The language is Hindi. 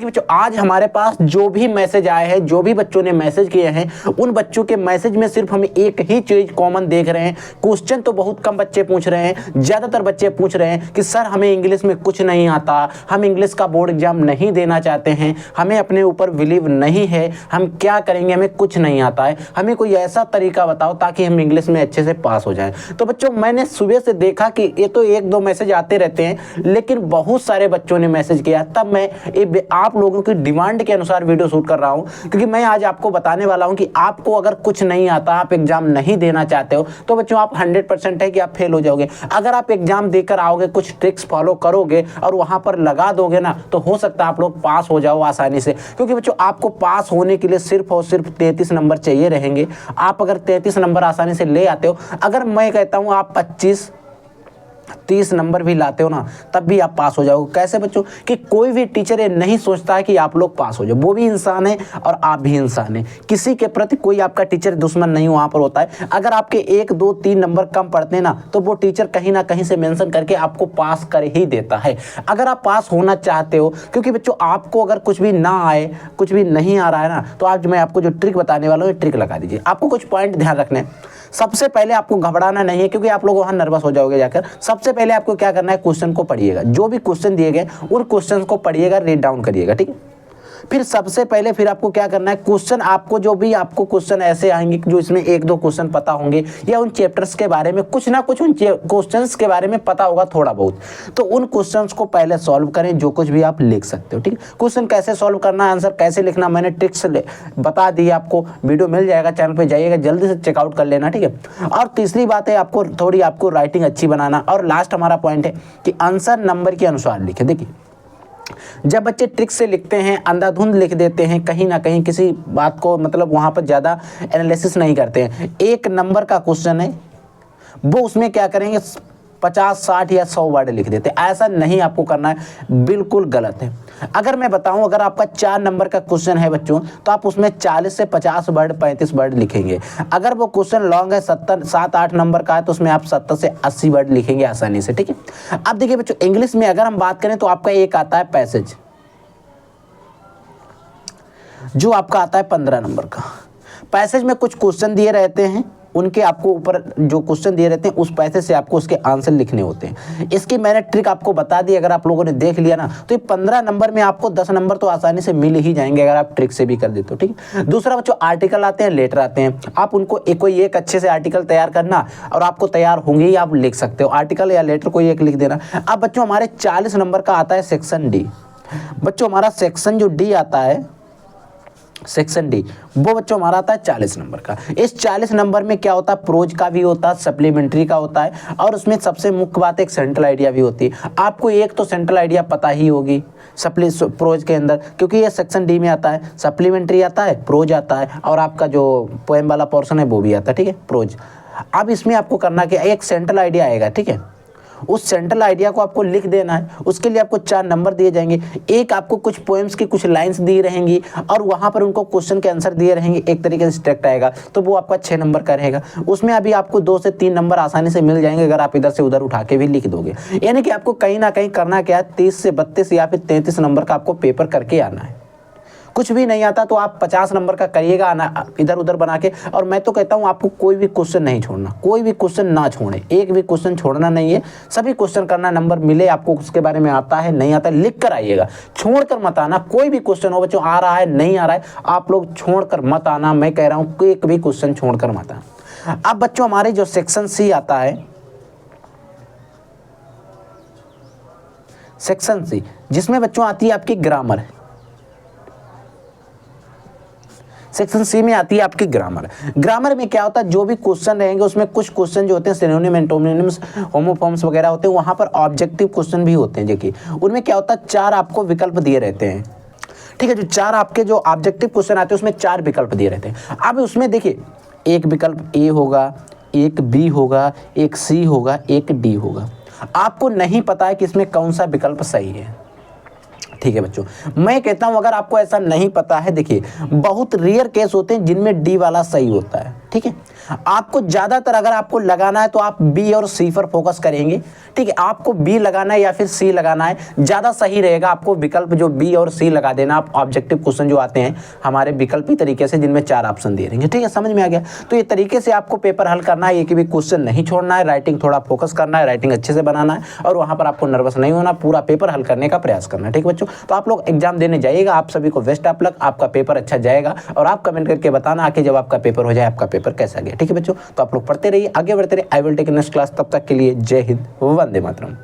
देखिए बच्चों, आज हमारे पास जो भी मैसेज आए हैं, जो भी बच्चों ने मैसेज किए हैं, उन बच्चों के मैसेज में सिर्फ हम एक ही चीज कॉमन देख रहे हैं। क्वेश्चन तो बहुत कम बच्चे पूछ रहे हैं, ज्यादातर बच्चे पूछ रहे हैं कि सर हमें इंग्लिश में कुछ नहीं आता, हम इंग्लिश का बोर्ड एग्जाम नहीं देना चाहते हैं, हमें अपने ऊपर बिलीव नहीं है, हम क्या करेंगे, हमें कुछ नहीं आता है, हमें कोई ऐसा तरीका बताओ ताकि हम इंग्लिश में अच्छे से पास हो जाएं। तो बच्चों, मैंने सुबह से देखा कि ये तो एक दो मैसेज आते रहते हैं, लेकिन बहुत सारे बच्चों ने मैसेज किया, तब मैं आप लोगों की डिमांड के अनुसार वीडियो शूट कर रहा हूं, क्योंकि मैं आज आपको बताने वाला हूं कि आपको अगर कुछ नहीं आता, आप एग्जाम नहीं देना चाहते हो, तो बच्चों आप 100% है कि आप फेल हो जाओगे। अगर आप एग्जाम देकर आओगे, कुछ ट्रिक्स फॉलो करोगे और वहां पर लगा दोगे ना, तो हो सकता है आप लोग पास हो जाओ आसानी से। क्योंकि बच्चों, आपको पास होने के लिए सिर्फ और सिर्फ 33 नंबर चाहिए रहेंगे। आप अगर 33 नंबर आसानी से ले आते हो, अगर मैं कहता हूं आप 25-30 नंबर भी लाते हो ना, तब भी आप पास हो जाओगे। कैसे बच्चों, कि कोई भी टीचर ये नहीं सोचता है कि आप लोग पास हो जाओ, वो भी इंसान है और आप भी इंसान है। किसी के प्रति कोई आपका टीचर दुश्मन नहीं वहां पर होता है। अगर आपके 1, 2, 3 नंबर कम पड़ते हैं ना, तो वो टीचर कहीं ना कहीं से मेंशन करके आपको पास कर ही देता है। अगर आप पास होना चाहते हो, क्योंकि बच्चों आपको अगर कुछ भी ना आए, कुछ भी नहीं आ रहा है ना, तो आज मैं आपको जो ट्रिक बताने वाला हूँ, ट्रिक लगा दीजिए। आपको कुछ पॉइंट ध्यान रखने हैं। सबसे पहले आपको घबराना नहीं है, क्योंकि आप लोग वहां नर्वस हो जाओगे जाकर। सबसे पहले आपको क्या करना है, क्वेश्चन को पढ़िएगा। जो भी क्वेश्चन दिए गए उन क्वेश्चन को पढ़िएगा, रीड डाउन करिएगा, ठीक है। फिर सबसे पहले फिर आपको क्या करना है, क्वेश्चन आपको जो भी आपको क्वेश्चन ऐसे आएंगे जो इसमें 1-2 क्वेश्चन पता होंगे, या उन चैप्टर्स के बारे में कुछ ना कुछ उन क्वेश्चंस के बारे में पता होगा थोड़ा बहुत, तो उन क्वेश्चंस को पहले सॉल्व करें। जो कुछ भी आप लिख सकते हो, ठीक है। क्वेश्चन कैसे सॉल्व करना, आंसर कैसे लिखना, मैंने ट्रिक्स बता दी आपको। वीडियो मिल जाएगा, चैनल पर जाइएगा, जल्दी से चेकआउट कर लेना, ठीक है। और तीसरी बात है, आपको थोड़ी आपको राइटिंग अच्छी बनाना। और लास्ट हमारा पॉइंट है कि आंसर नंबर के अनुसार लिखे। देखिए, जब बच्चे ट्रिक से लिखते हैं, अंधाधुंध लिख देते हैं, कहीं ना कहीं किसी बात को मतलब वहां पर ज़्यादा एनालिसिस नहीं करते हैं। 1 नंबर का क्वेश्चन है, वो उसमें क्या करेंगे, 50, 60 या 100 वर्ड लिख देते हैं। ऐसा नहीं आपको करना है, बिल्कुल गलत है। अगर मैं बताऊं, अगर आपका 4 नंबर का क्वेश्चन है बच्चों, तो आप उसमें 40 से 50 वर्ड, 35 वर्ड लिखेंगे। अगर वो क्वेश्चन लॉन्ग है, 7-8 नंबर का है, तो उसमें आप 70 से 80 वर्ड लिखेंगे आसानी से, ठीक है। अब देखिए बच्चों, इंग्लिश में अगर हम बात करें तो आपका एक आता है पैसेज, जो आपका आता है 15 नंबर का। पैसेज में कुछ क्वेश्चन दिए रहते हैं, उनके आपको ऊपर जो क्वेश्चन दिए रहते हैं, उस पैसेज से आपको उसके आंसर लिखने होते हैं। इसकी मैंने ट्रिक आपको बता दी, अगर आप लोगों ने देख लिया ना, तो ये 15 नंबर में आपको 10 नंबर तो आसानी से मिल ही जाएंगे, अगर आप ट्रिक से भी कर देते हो, ठीक है। दूसरा बच्चों, आर्टिकल आते हैं, लेटर आते हैं। आप उनको कोई एक अच्छे से आर्टिकल तैयार करना, और आपको तैयार होंगे ही, आप लिख सकते हो आर्टिकल या लेटर कोई एक लिख देना। अब बच्चों, हमारे 40 नंबर का आता है सेक्शन डी। बच्चों, हमारा सेक्शन जो डी आता है, सेक्शन डी, वो बच्चों हमारा आता है 40 नंबर का। इस 40 नंबर में क्या होता है, प्रोज का भी होता है, सप्लीमेंट्री का होता है, और उसमें सबसे मुख्य बात एक सेंट्रल आइडिया भी होती है। आपको एक तो सेंट्रल आइडिया पता ही होगी प्रोज के अंदर, क्योंकि ये सेक्शन डी में आता है। सप्लीमेंट्री आता है, प्रोज आता है, और आपका जो पोएम वाला पोर्शन है वो भी आता है, ठीक है, प्रोज। अब इसमें आपको करना क्या, एक सेंट्रल आइडिया आएगा, ठीक है। उस सेंट्रल आइडिया को आपको लिख देना है। उसके लिए आपको 4 नंबर दिए जाएंगे। एक आपको कुछ पोएम्स की कुछ लाइंस दी रहेंगी, और वहां पर उनको क्वेश्चन के आंसर दिए रहेंगे, एक तरीके से स्ट्रक्ट आएगा, तो वो आपका 6 नंबर का रहेगा। उसमें अभी आपको 2 से 3 नंबर आसानी से मिल जाएंगे, अगर आप इधर से उधर उठा के भी लिख दोगे। यानी कि आपको कहीं ना कहीं करना क्या है, 30 से 32 या फिर 33 नंबर का आपको पेपर करके आना है। कुछ भी नहीं आता तो आप 50 नंबर का करिएगा, आना इधर उधर बना के। और मैं तो कहता हूं आपको कोई भी क्वेश्चन नहीं छोड़ना, कोई भी क्वेश्चन ना छोड़े, एक भी क्वेश्चन छोड़ना नहीं है, सभी क्वेश्चन करना। नंबर मिले आपको उसके बारे में आता है नहीं आता, लिख कर आइएगा, छोड़ कर मत आना। कोई भी क्वेश्चन हो बच्चों, आ रहा है नहीं आ रहा है, आप लोग छोड़ कर मत आना। मैं कह रहा हूँ एक भी क्वेश्चन छोड़ कर मत आना। अब बच्चों, हमारे जो सेक्शन सी आता है, सेक्शन सी, जिसमें बच्चों आती है आपकी ग्रामर। सेक्शन सी में आती है आपकी ग्रामर। ग्रामर में क्या होता है, जो भी क्वेश्चन रहेंगे उसमें कुछ क्वेश्चन जो होते हैं सिनोनिम, एंटोनिम्स, होमोफॉर्म्स वगैरह होते हैं, वहां पर ऑब्जेक्टिव क्वेश्चन भी होते हैं। देखिए, उनमें क्या होता है, 4 आपको विकल्प दिए रहते हैं, ठीक है। जो 4 आपके जो ऑब्जेक्टिव क्वेश्चन आते हैं, उसमें 4 विकल्प दिए रहते हैं। अब उसमें देखिए, एक विकल्प ए होगा, एक बी होगा, एक सी होगा, एक डी होगा। आपको नहीं पता है कि इसमें कौन सा विकल्प सही है, ठीक है बच्चों। मैं कहता हूं अगर आपको ऐसा नहीं पता है, देखिए बहुत रेयर केस होते हैं जिनमें डी वाला सही होता है। ठीक है। आपको ज़्यादातर अगर आपको लगाना है तो आप बी और सी पर फोकस करेंगे, ठीक है। आपको बी लगाना है या फिर सी लगाना है, ज़्यादा सही रहेगा आपको विकल्प जो बी और सी लगा देना। आप ऑब्जेक्टिव क्वेश्चन जो आते हैं हमारे विकल्पी तरीके से, जिनमें 4 ऑप्शन दे देंगे, ठीक है, समझ में आ गया। तो ये तरीके से आपको पेपर हल करना है, एक भी क्वेश्चन नहीं छोड़ना है, राइटिंग थोड़ा फोकस करना है, राइटिंग अच्छे से बनाना है और वहाँ पर आपको नर्वस नहीं होना, पूरा पेपर हल करने का प्रयास करना है, ठीक है बच्चों। तो आप लोग एग्जाम देने जाइएगा, आप सभी को बेस्ट ऑफ लक, आपका पेपर अच्छा जाएगा और आप कमेंट करके बताना आके जब आपका पेपर हो जाए आपका पेपर कैसा गया, ठीक है बच्चों। तो आप लोग पढ़ते रहिए, आगे बढ़ते रहिए। I will take next class, तब तक के लिए जय हिंद, वंदे मातरम।